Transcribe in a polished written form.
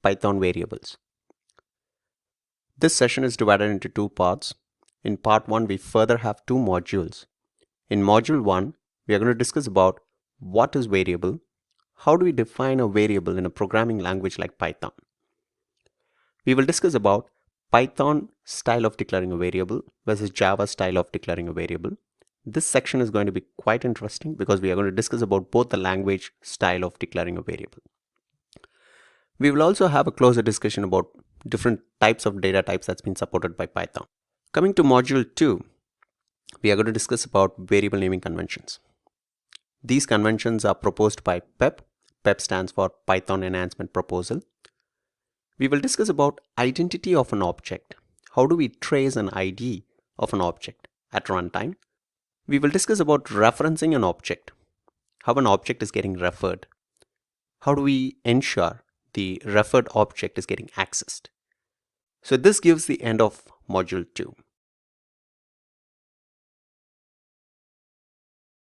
Python variables. This session is divided into two parts. In part 1, we further have two modules. In module 1, we are going to discuss about what is variable, how do we define a variable in a programming language like Python. We will discuss about Python style of declaring a variable versus Java style of declaring a variable. This section is going to be quite interesting because we are going to discuss about both the language style of declaring a variable. We will also have a closer discussion about different types of data types that's been supported by Python. Coming to module 2, we are going to discuss about variable naming conventions. These conventions are proposed by PEP. PEP stands for Python Enhancement Proposal. We will discuss about identity of an object. How do we trace an ID of an object at runtime? We will discuss about referencing an object, how an object is getting referred. How do we ensure the referred object is getting accessed? So this gives the end of module 2.